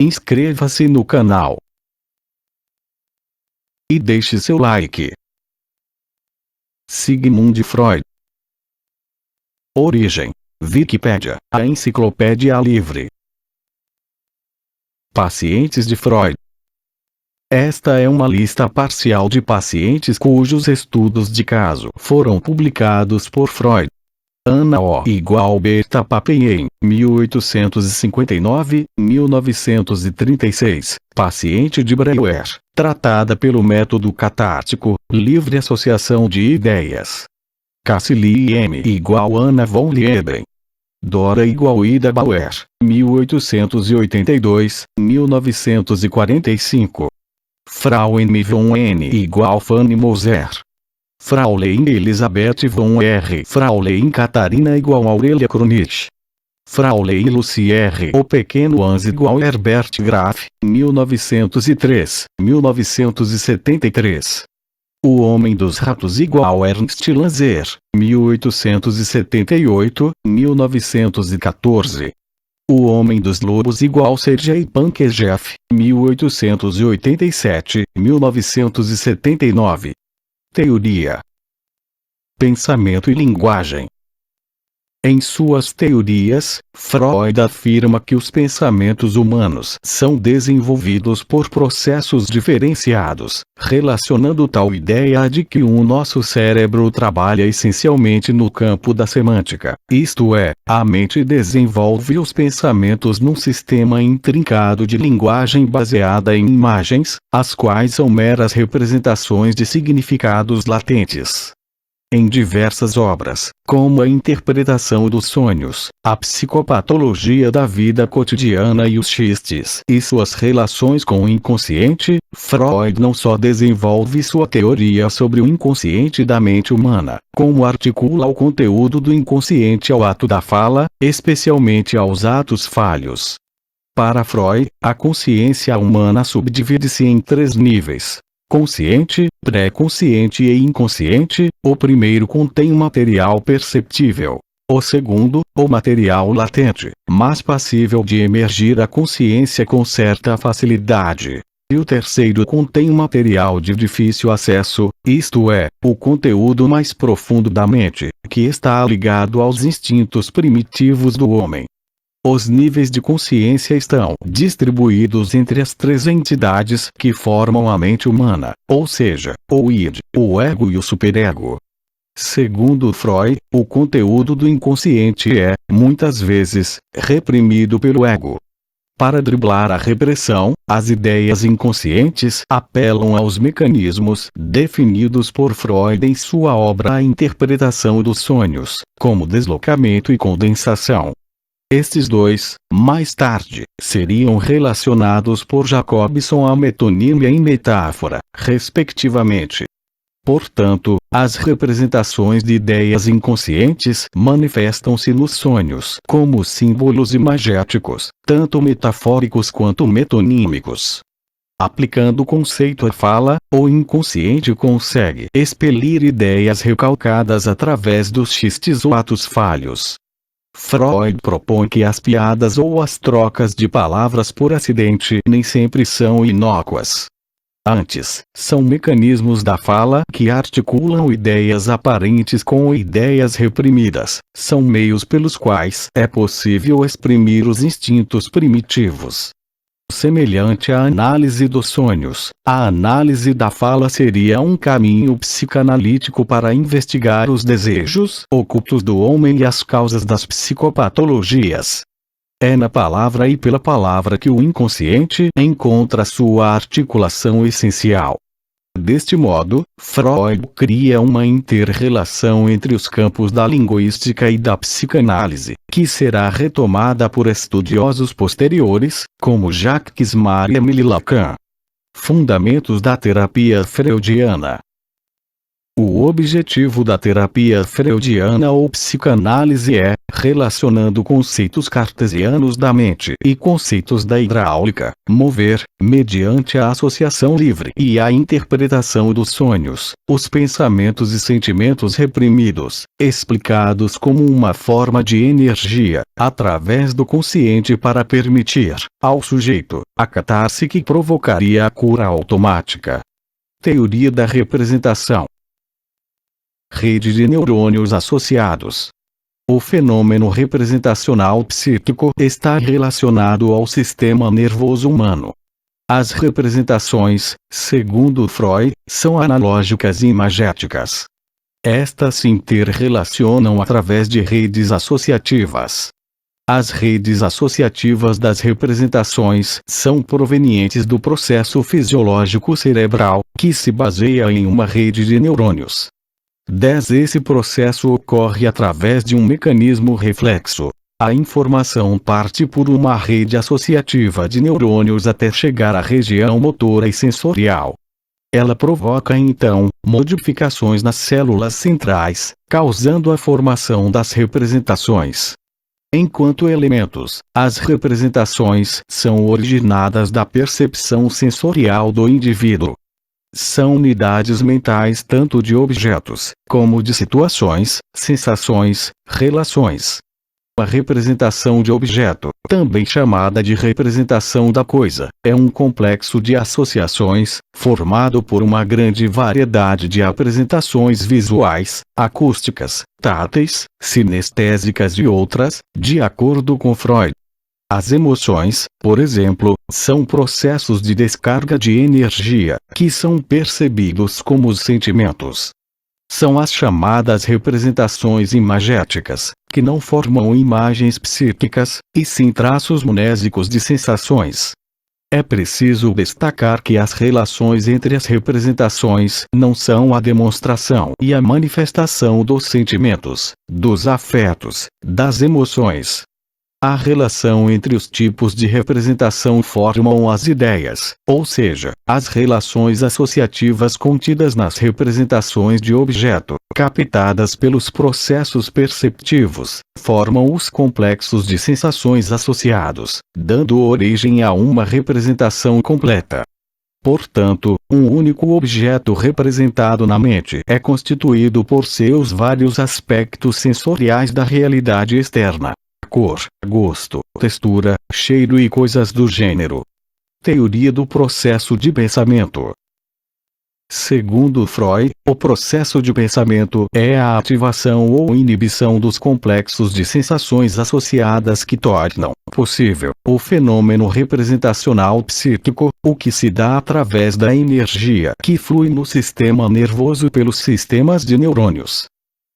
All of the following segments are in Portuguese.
Inscreva-se no canal e deixe seu like. Sigmund Freud. Origem: Wikipédia, a enciclopédia livre. Pacientes de Freud. Esta é uma lista parcial de pacientes cujos estudos de caso foram publicados por Freud. Ana O. = Berta Papien, 1859-1936, paciente de Breuer, tratada pelo método catártico, livre associação de ideias. Cassily M. = Anna von Lieben. Dora = Ida Bauer, 1882-1945. Frauen von N. = Fanny Moser. Fraulein Elisabeth von R. Fraulein Catarina = Aurelia Kronich. Fraulein Lucy R. O Pequeno Hans = Herbert Graf, 1903-1973. O Homem dos Ratos = Ernst Lanzer, 1878-1914. O Homem dos Lobos = Sergei Pankejeff, 1887-1979. Teoria, pensamento e linguagem. Em suas teorias, Freud afirma que os pensamentos humanos são desenvolvidos por processos diferenciados, relacionando tal ideia de que o nosso cérebro trabalha essencialmente no campo da semântica, isto é, a mente desenvolve os pensamentos num sistema intrincado de linguagem baseada em imagens, as quais são meras representações de significados latentes. Em diversas obras, como a interpretação dos sonhos, a psicopatologia da vida cotidiana e os xistes e suas relações com o inconsciente, Freud não só desenvolve sua teoria sobre o inconsciente da mente humana, como articula o conteúdo do inconsciente ao ato da fala, especialmente aos atos falhos. Para Freud, a consciência humana subdivide-se em 3 níveis: consciente, pré-consciente e inconsciente. O primeiro contém o material perceptível. O segundo, o material latente, mas passível de emergir à consciência com certa facilidade. E o terceiro contém o material de difícil acesso, isto é, o conteúdo mais profundo da mente, que está ligado aos instintos primitivos do homem. Os níveis de consciência estão distribuídos entre as 3 entidades que formam a mente humana, ou seja, o id, o ego e o superego. Segundo Freud, o conteúdo do inconsciente é, muitas vezes, reprimido pelo ego. Para driblar a repressão, as ideias inconscientes apelam aos mecanismos definidos por Freud em sua obra A Interpretação dos Sonhos, como deslocamento e condensação. Estes dois, mais tarde, seriam relacionados por Jacobson à metonímia e metáfora, respectivamente. Portanto, as representações de ideias inconscientes manifestam-se nos sonhos como símbolos imagéticos, tanto metafóricos quanto metonímicos. Aplicando o conceito à fala, o inconsciente consegue expelir ideias recalcadas através dos xistes ou atos falhos. Freud propõe que as piadas ou as trocas de palavras por acidente nem sempre são inócuas. Antes, são mecanismos da fala que articulam ideias aparentes com ideias reprimidas, são meios pelos quais é possível exprimir os instintos primitivos. Semelhante à análise dos sonhos, a análise da fala seria um caminho psicanalítico para investigar os desejos ocultos do homem e as causas das psicopatologias. É na palavra e pela palavra que o inconsciente encontra sua articulação essencial. Deste modo, Freud cria uma inter-relação entre os campos da linguística e da psicanálise, que será retomada por estudiosos posteriores, como Jacques Marias e Émile Lacan. Fundamentos da terapia freudiana. O objetivo da terapia freudiana ou psicanálise é, relacionando conceitos cartesianos da mente e conceitos da hidráulica, mover, mediante a associação livre e a interpretação dos sonhos, os pensamentos e sentimentos reprimidos, explicados como uma forma de energia, através do consciente para permitir, ao sujeito, a catarse que provocaria a cura automática. Teoria da representação. Rede de neurônios associados. O fenômeno representacional psíquico está relacionado ao sistema nervoso humano. As representações, segundo Freud, são analógicas e imagéticas. Estas se interrelacionam através de redes associativas. As redes associativas das representações são provenientes do processo fisiológico cerebral, que se baseia em uma rede de neurônios. Esse processo ocorre através de um mecanismo reflexo. A informação parte por uma rede associativa de neurônios até chegar à região motora e sensorial. Ela provoca então modificações nas células centrais, causando a formação das representações. Enquanto elementos, as representações são originadas da percepção sensorial do indivíduo. São unidades mentais tanto de objetos, como de situações, sensações, relações. A representação de objeto, também chamada de representação da coisa, é um complexo de associações, formado por uma grande variedade de apresentações visuais, acústicas, táteis, sinestésicas e outras, de acordo com Freud. As emoções, por exemplo, são processos de descarga de energia, que são percebidos como os sentimentos. São as chamadas representações imagéticas, que não formam imagens psíquicas, e sim traços mnésicos de sensações. É preciso destacar que as relações entre as representações não são a demonstração e a manifestação dos sentimentos, dos afetos, das emoções. A relação entre os tipos de representação formam as ideias, ou seja, as relações associativas contidas nas representações de objeto, captadas pelos processos perceptivos, formam os complexos de sensações associados, dando origem a uma representação completa. Portanto, um único objeto representado na mente é constituído por seus vários aspectos sensoriais da realidade externa. Cor, gosto, textura, cheiro e coisas do gênero. Teoria do processo de pensamento. Segundo Freud, o processo de pensamento é a ativação ou inibição dos complexos de sensações associadas que tornam possível o fenômeno representacional psíquico, o que se dá através da energia que flui no sistema nervoso pelos sistemas de neurônios.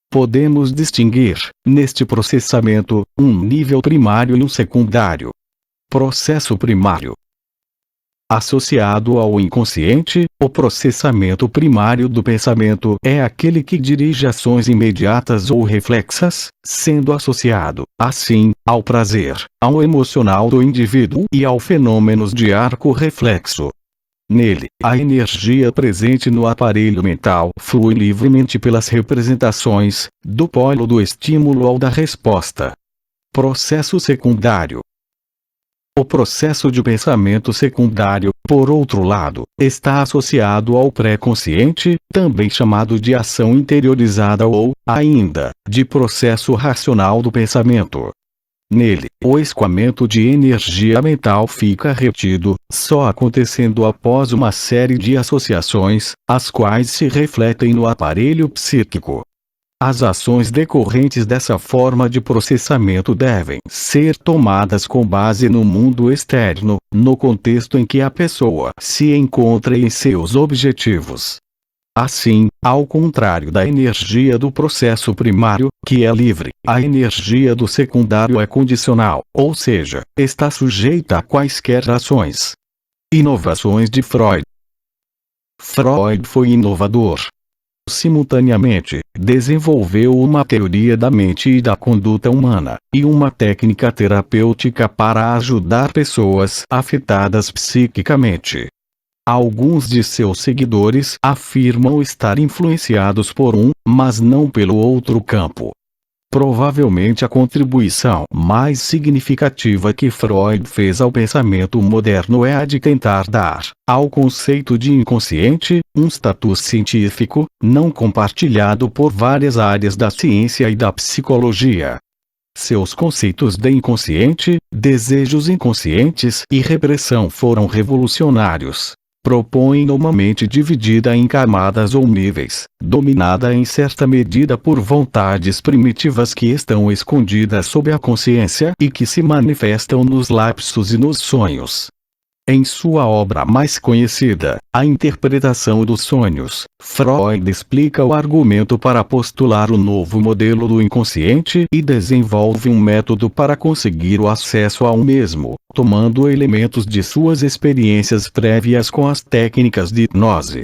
Podemos distinguir, neste processamento, um nível primário e um secundário. Processo primário. Associado ao inconsciente, o processamento primário do pensamento é aquele que dirige ações imediatas ou reflexas, sendo associado, assim, ao prazer, ao emocional do indivíduo e ao fenômenos de arco reflexo. Nele, a energia presente no aparelho mental flui livremente pelas representações, do polo do estímulo ao da resposta. Processo secundário. O processo de pensamento secundário, por outro lado, está associado ao pré-consciente, também chamado de ação interiorizada ou, ainda, de processo racional do pensamento. Nele, o escoamento de energia mental fica retido, só acontecendo após uma série de associações, as quais se refletem no aparelho psíquico. As ações decorrentes dessa forma de processamento devem ser tomadas com base no mundo externo, no contexto em que a pessoa se encontra e em seus objetivos. Assim, ao contrário da energia do processo primário, que é livre, a energia do secundário é condicional, ou seja, está sujeita a quaisquer ações. Inovações de Freud. Freud foi inovador. Simultaneamente, desenvolveu uma teoria da mente e da conduta humana, e uma técnica terapêutica para ajudar pessoas afetadas psiquicamente. Alguns de seus seguidores afirmam estar influenciados por um, mas não pelo outro campo. Provavelmente a contribuição mais significativa que Freud fez ao pensamento moderno é a de tentar dar, ao conceito de inconsciente, um status científico, não compartilhado por várias áreas da ciência e da psicologia. Seus conceitos de inconsciente, desejos inconscientes e repressão foram revolucionários. Propõem uma mente dividida em camadas ou níveis, dominada em certa medida por vontades primitivas que estão escondidas sob a consciência e que se manifestam nos lapsos e nos sonhos. Em sua obra mais conhecida, A Interpretação dos Sonhos, Freud explica o argumento para postular o novo modelo do inconsciente e desenvolve um método para conseguir o acesso ao mesmo, tomando elementos de suas experiências prévias com as técnicas de hipnose.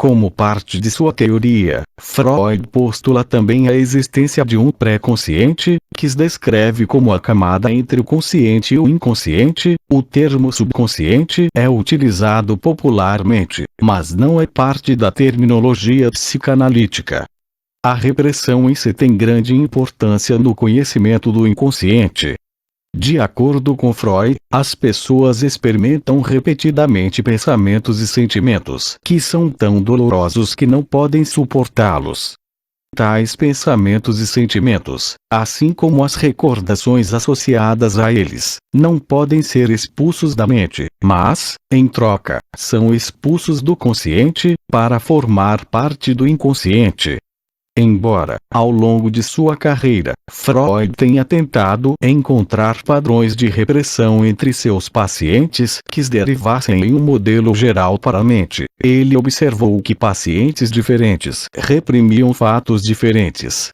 Como parte de sua teoria, Freud postula também a existência de um pré-consciente, que se descreve como a camada entre o consciente e o inconsciente. O termo subconsciente é utilizado popularmente, mas não é parte da terminologia psicanalítica. A repressão em si tem grande importância no conhecimento do inconsciente. De acordo com Freud, as pessoas experimentam repetidamente pensamentos e sentimentos que são tão dolorosos que não podem suportá-los. Tais pensamentos e sentimentos, assim como as recordações associadas a eles, não podem ser expulsos da mente, mas, em troca, são expulsos do consciente, para formar parte do inconsciente. Embora, ao longo de sua carreira, Freud tenha tentado encontrar padrões de repressão entre seus pacientes que se derivassem em um modelo geral para a mente, ele observou que pacientes diferentes reprimiam fatos diferentes.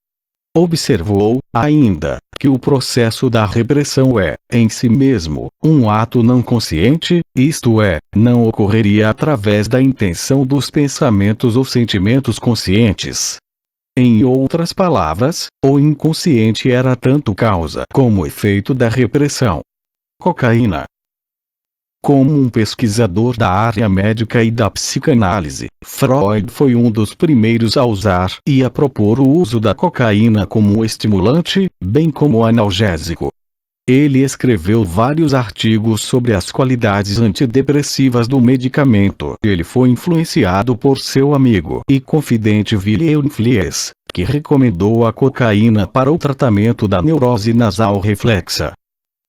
Observou, ainda, que o processo da repressão é, em si mesmo, um ato não consciente, isto é, não ocorreria através da intenção dos pensamentos ou sentimentos conscientes. Em outras palavras, o inconsciente era tanto causa como efeito da repressão. Cocaína. Como um pesquisador da área médica e da psicanálise, Freud foi um dos primeiros a usar e a propor o uso da cocaína como estimulante, bem como analgésico. Ele escreveu vários artigos sobre as qualidades antidepressivas do medicamento. Ele foi influenciado por seu amigo e confidente Wilhelm Fliess, que recomendou a cocaína para o tratamento da neurose nasal reflexa.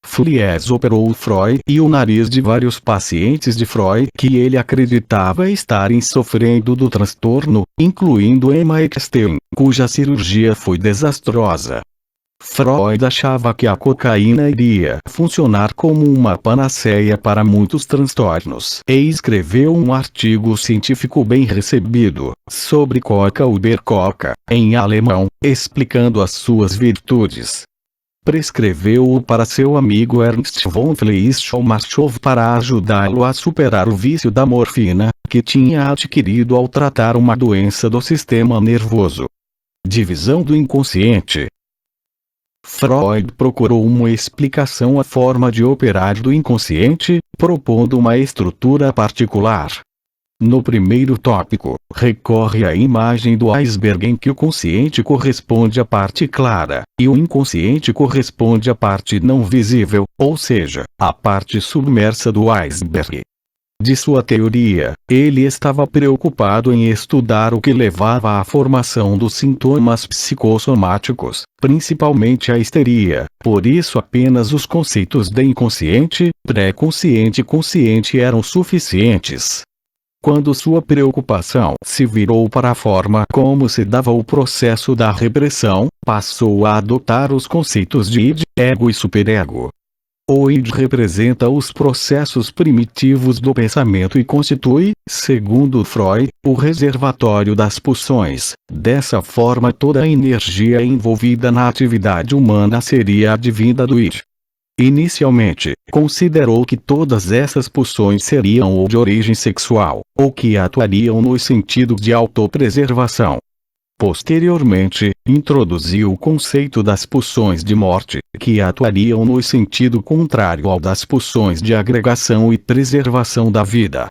Fliess operou Freud e o nariz de vários pacientes de Freud que ele acreditava estarem sofrendo do transtorno, incluindo Emma Eckstein, cuja cirurgia foi desastrosa. Freud achava que a cocaína iria funcionar como uma panaceia para muitos transtornos e escreveu um artigo científico bem recebido, sobre coca Ubercoca, em alemão, explicando as suas virtudes. Prescreveu-o para seu amigo Ernst von Fleisch-Machow para ajudá-lo a superar o vício da morfina, que tinha adquirido ao tratar uma doença do sistema nervoso. Divisão do inconsciente. Freud procurou uma explicação à forma de operar do inconsciente, propondo uma estrutura particular. No primeiro tópico, recorre à imagem do iceberg em que o consciente corresponde à parte clara, e o inconsciente corresponde à parte não visível, ou seja, à parte submersa do iceberg. De sua teoria, ele estava preocupado em estudar o que levava à formação dos sintomas psicossomáticos, principalmente a histeria, por isso apenas os conceitos de inconsciente, pré-consciente e consciente eram suficientes. Quando sua preocupação se virou para a forma como se dava o processo da repressão, passou a adotar os conceitos de id, ego e superego. O id representa os processos primitivos do pensamento e constitui, segundo Freud, o reservatório das pulsões. Dessa forma toda a energia envolvida na atividade humana seria advinda do id. Inicialmente, considerou que todas essas pulsões seriam ou de origem sexual, ou que atuariam no sentido de autopreservação. Posteriormente, introduziu o conceito das pulsões de morte, que atuariam no sentido contrário ao das pulsões de agregação e preservação da vida.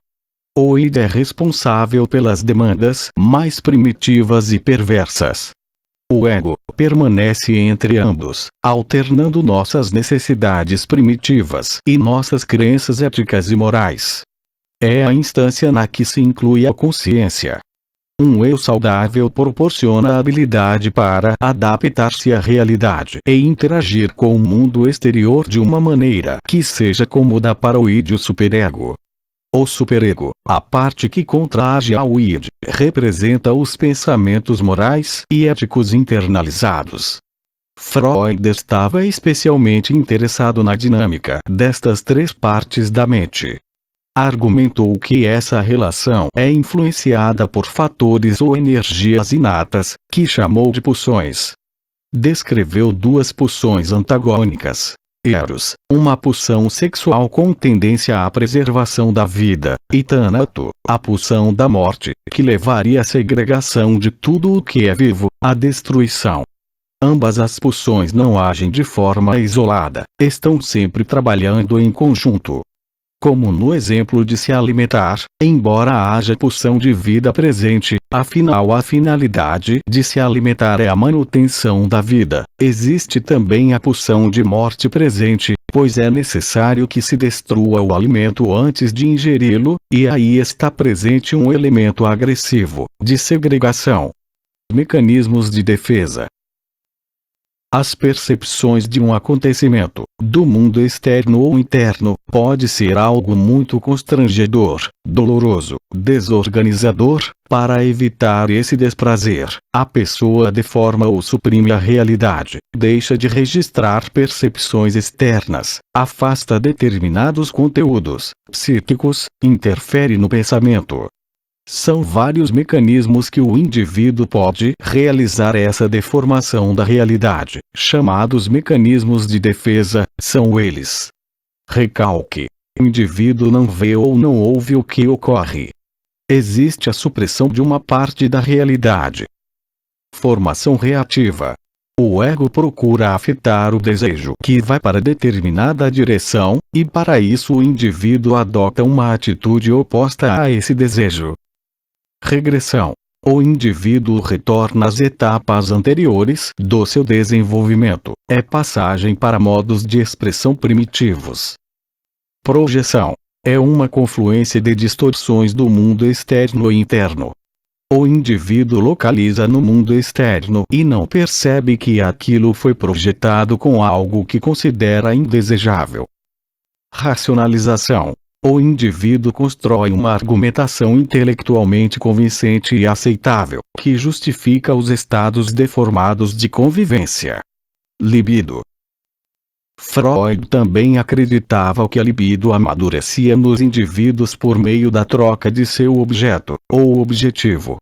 O id é responsável pelas demandas mais primitivas e perversas. O ego permanece entre ambos, alternando nossas necessidades primitivas e nossas crenças éticas e morais. É a instância na que se inclui a consciência. Um eu saudável proporciona a habilidade para adaptar-se à realidade e interagir com o mundo exterior de uma maneira que seja cômoda para o id e o superego. O superego, a parte que contrage ao id, representa os pensamentos morais e éticos internalizados. Freud estava especialmente interessado na dinâmica destas três partes da mente. Argumentou que essa relação é influenciada por fatores ou energias inatas, que chamou de pulsões. Descreveu duas pulsões antagônicas. Eros, uma pulsão sexual com tendência à preservação da vida, e Thanato, a pulsão da morte, que levaria à segregação de tudo o que é vivo, à destruição. Ambas as pulsões não agem de forma isolada, estão sempre trabalhando em conjunto. Como no exemplo de se alimentar, embora haja pulsão de vida presente, afinal a finalidade de se alimentar é a manutenção da vida, existe também a pulsão de morte presente, pois é necessário que se destrua o alimento antes de ingeri-lo, e aí está presente um elemento agressivo, de segregação. Mecanismos de defesa. As percepções de um acontecimento, do mundo externo ou interno, pode ser algo muito constrangedor, doloroso, desorganizador. Para evitar esse desprazer, a pessoa deforma ou suprime a realidade, deixa de registrar percepções externas, afasta determinados conteúdos psíquicos, interfere no pensamento. São vários mecanismos que o indivíduo pode realizar essa deformação da realidade, chamados mecanismos de defesa, são eles. Recalque. O indivíduo não vê ou não ouve o que ocorre. Existe a supressão de uma parte da realidade. Formação reativa. O ego procura afetar o desejo que vai para determinada direção, e para isso o indivíduo adota uma atitude oposta a esse desejo. Regressão. O indivíduo retorna às etapas anteriores do seu desenvolvimento, é passagem para modos de expressão primitivos. Projeção. É uma confluência de distorções do mundo externo e interno. O indivíduo localiza no mundo externo e não percebe que aquilo foi projetado com algo que considera indesejável. Racionalização. O indivíduo constrói uma argumentação intelectualmente convincente e aceitável, que justifica os estados deformados de convivência. Libido. Freud também acreditava que a libido amadurecia nos indivíduos por meio da troca de seu objeto, ou objetivo.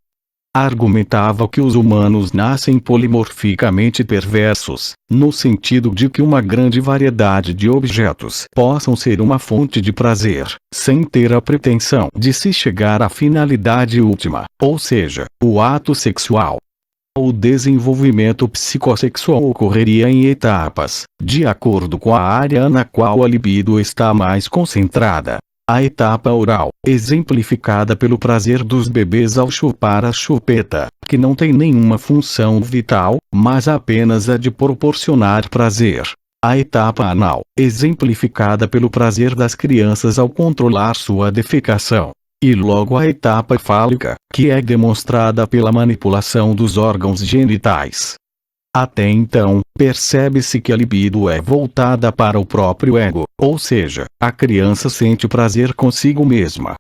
Argumentava que os humanos nascem polimorficamente perversos, no sentido de que uma grande variedade de objetos possam ser uma fonte de prazer, sem ter a pretensão de se chegar à finalidade última, ou seja, o ato sexual. O desenvolvimento psicossexual ocorreria em etapas, de acordo com a área na qual a libido está mais concentrada. A etapa oral, exemplificada pelo prazer dos bebês ao chupar a chupeta, que não tem nenhuma função vital, mas apenas a de proporcionar prazer. A etapa anal, exemplificada pelo prazer das crianças ao controlar sua defecação. E logo a etapa fálica, que é demonstrada pela manipulação dos órgãos genitais. Até então, percebe-se que a libido é voltada para o próprio ego, ou seja, a criança sente prazer consigo mesma.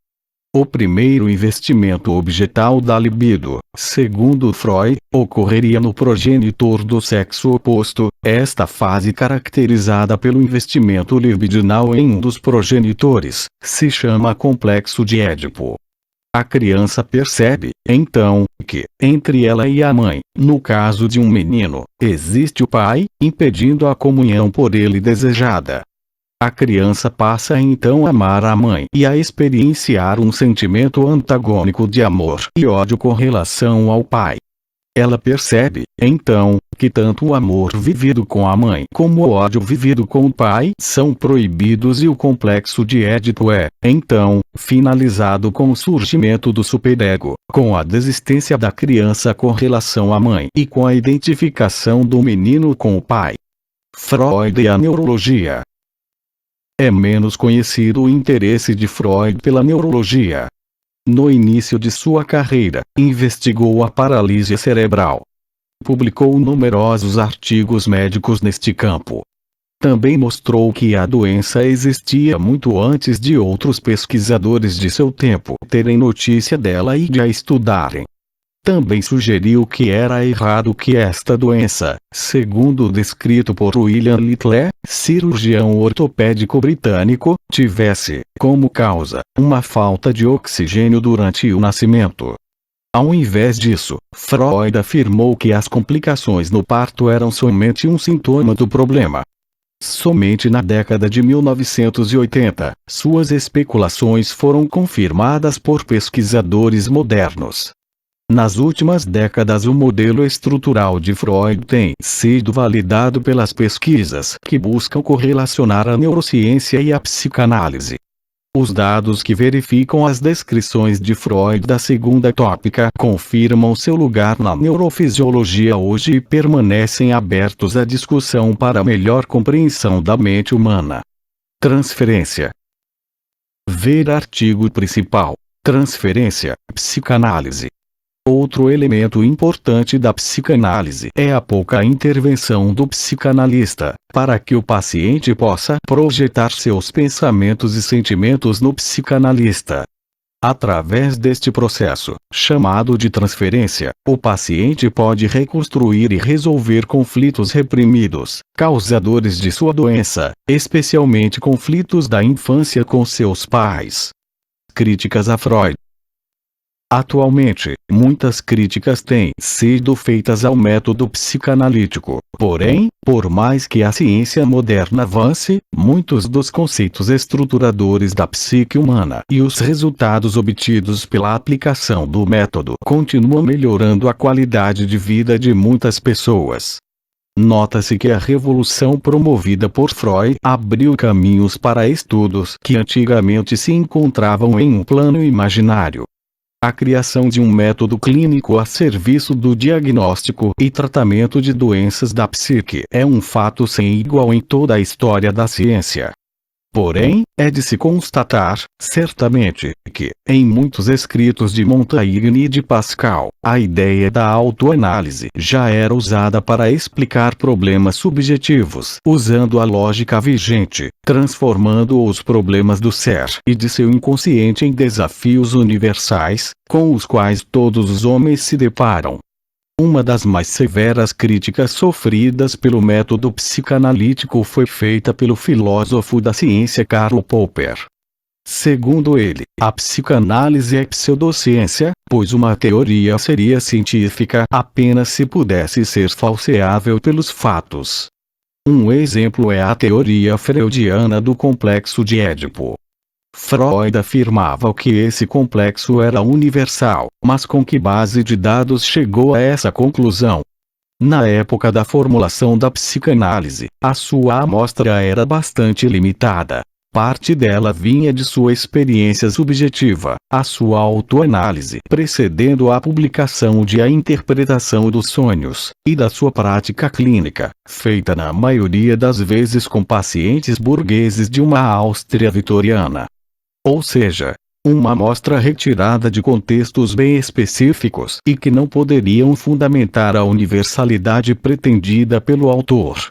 O primeiro investimento objetal da libido, segundo Freud, ocorreria no progenitor do sexo oposto, esta fase caracterizada pelo investimento libidinal em um dos progenitores, se chama complexo de Édipo. A criança percebe, então, que, entre ela e a mãe, no caso de um menino, existe o pai, impedindo a comunhão por ele desejada. A criança passa então a amar a mãe e a experienciar um sentimento antagônico de amor e ódio com relação ao pai. Ela percebe, então, que tanto o amor vivido com a mãe como o ódio vivido com o pai são proibidos e o complexo de Édipo é, então, finalizado com o surgimento do superego, com a desistência da criança com relação à mãe e com a identificação do menino com o pai. Freud e a neurologia. É menos conhecido o interesse de Freud pela neurologia. No início de sua carreira, investigou a paralisia cerebral. Publicou numerosos artigos médicos neste campo. Também mostrou que a doença existia muito antes de outros pesquisadores de seu tempo terem notícia dela e de a estudarem. Também sugeriu que era errado que esta doença, segundo descrito por William Littler, cirurgião ortopédico britânico, tivesse, como causa, uma falta de oxigênio durante o nascimento. Ao invés disso, Freud afirmou que as complicações no parto eram somente um sintoma do problema. Somente na década de 1980, suas especulações foram confirmadas por pesquisadores modernos. Nas últimas décadas, o modelo estrutural de Freud tem sido validado pelas pesquisas que buscam correlacionar a neurociência e a psicanálise. Os dados que verificam as descrições de Freud da segunda tópica confirmam seu lugar na neurofisiologia hoje e permanecem abertos à discussão para melhor compreensão da mente humana. Transferência. Ver artigo principal. Transferência, psicanálise. Outro elemento importante da psicanálise é a pouca intervenção do psicanalista, para que o paciente possa projetar seus pensamentos e sentimentos no psicanalista. Através deste processo, chamado de transferência, o paciente pode reconstruir e resolver conflitos reprimidos, causadores de sua doença, especialmente conflitos da infância com seus pais. Críticas a Freud. Atualmente, muitas críticas têm sido feitas ao método psicanalítico, porém, por mais que a ciência moderna avance, muitos dos conceitos estruturadores da psique humana e os resultados obtidos pela aplicação do método continuam melhorando a qualidade de vida de muitas pessoas. Nota-se que a revolução promovida por Freud abriu caminhos para estudos que antigamente se encontravam em um plano imaginário. A criação de um método clínico a serviço do diagnóstico e tratamento de doenças da psique é um fato sem igual em toda a história da ciência. Porém, é de se constatar, certamente, que, em muitos escritos de Montaigne e de Pascal, a ideia da autoanálise já era usada para explicar problemas subjetivos, usando a lógica vigente, transformando os problemas do ser e de seu inconsciente em desafios universais, com os quais todos os homens se deparam. Uma das mais severas críticas sofridas pelo método psicanalítico foi feita pelo filósofo da ciência Karl Popper. Segundo ele, a psicanálise é pseudociência, pois uma teoria seria científica apenas se pudesse ser falseável pelos fatos. Um exemplo é a teoria freudiana do complexo de Édipo. Freud afirmava que esse complexo era universal, mas com que base de dados chegou a essa conclusão? Na época da formulação da psicanálise, a sua amostra era bastante limitada. Parte dela vinha de sua experiência subjetiva, a sua autoanálise, precedendo a publicação de A Interpretação dos Sonhos, e da sua prática clínica, feita na maioria das vezes com pacientes burgueses de uma Áustria vitoriana. Ou seja, uma amostra retirada de contextos bem específicos e que não poderiam fundamentar a universalidade pretendida pelo autor.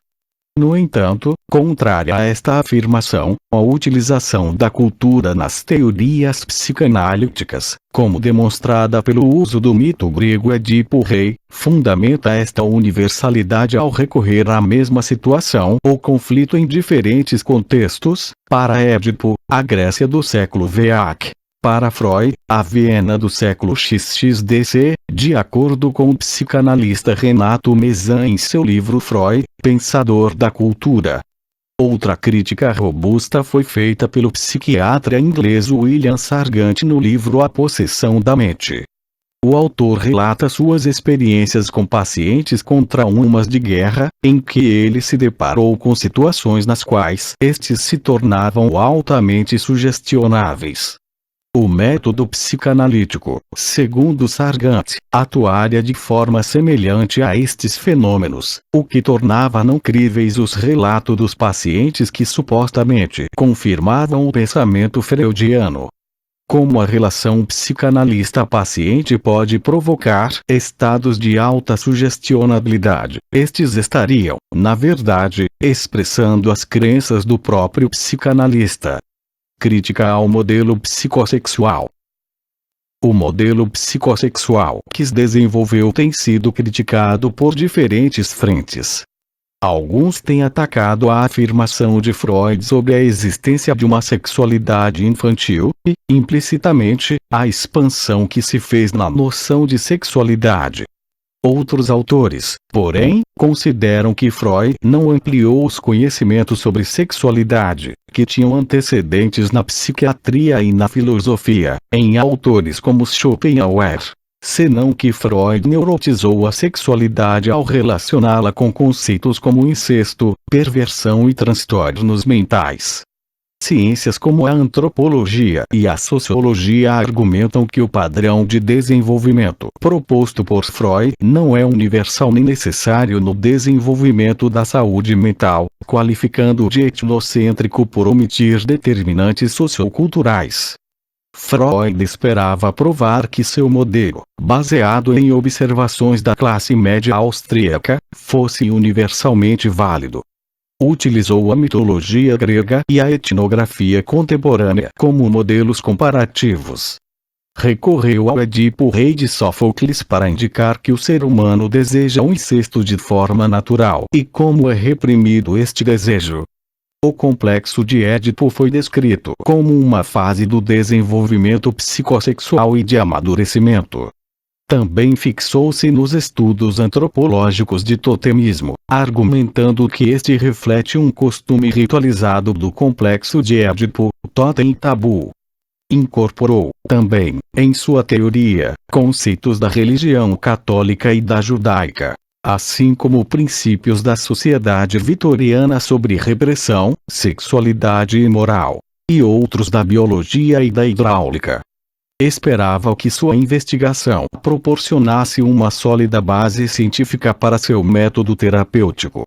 No entanto, contrária a esta afirmação, a utilização da cultura nas teorias psicanalíticas, como demonstrada pelo uso do mito grego Édipo-Rei, fundamenta esta universalidade ao recorrer à mesma situação ou conflito em diferentes contextos. Para Édipo, a Grécia do século VAC. Para Freud, a Viena do século XXDC, de acordo com o psicanalista Renato Mezan em seu livro Freud, Pensador da Cultura. Outra crítica robusta foi feita pelo psiquiatra inglês William Sargant no livro A Possessão da Mente. O autor relata suas experiências com pacientes com traumas de guerra, em que ele se deparou com situações nas quais estes se tornavam altamente sugestionáveis. O método psicanalítico, segundo Sargant, atuaria de forma semelhante a estes fenômenos, o que tornava não críveis os relatos dos pacientes que supostamente confirmavam o pensamento freudiano. Como a relação psicanalista-paciente pode provocar estados de alta sugestionabilidade, estes estariam, na verdade, expressando as crenças do próprio psicanalista. Crítica ao modelo psicossexual. O modelo psicossexual que se desenvolveu tem sido criticado por diferentes frentes. Alguns têm atacado a afirmação de Freud sobre a existência de uma sexualidade infantil, e, implicitamente, a expansão que se fez na noção de sexualidade. Outros autores, porém, consideram que Freud não ampliou os conhecimentos sobre sexualidade, que tinham antecedentes na psiquiatria e na filosofia, em autores como Schopenhauer, senão que Freud neurotizou a sexualidade ao relacioná-la com conceitos como incesto, perversão e transtornos mentais. Ciências como a antropologia e a sociologia argumentam que o padrão de desenvolvimento proposto por Freud não é universal nem necessário no desenvolvimento da saúde mental, qualificando-o de etnocêntrico por omitir determinantes socioculturais. Freud esperava provar que seu modelo, baseado em observações da classe média austríaca, fosse universalmente válido. Utilizou a mitologia grega e a etnografia contemporânea como modelos comparativos. Recorreu ao Édipo Rei de Sófocles para indicar que o ser humano deseja um incesto de forma natural e como é reprimido este desejo. O complexo de Édipo foi descrito como uma fase do desenvolvimento psicossexual e de amadurecimento. Também fixou-se nos estudos antropológicos de totemismo, argumentando que este reflete um costume ritualizado do complexo de Édipo, totem e tabu. Incorporou, também, em sua teoria, conceitos da religião católica e da judaica, assim como princípios da sociedade vitoriana sobre repressão, sexualidade e moral, e outros da biologia e da hidráulica. Esperava que sua investigação proporcionasse uma sólida base científica para seu método terapêutico.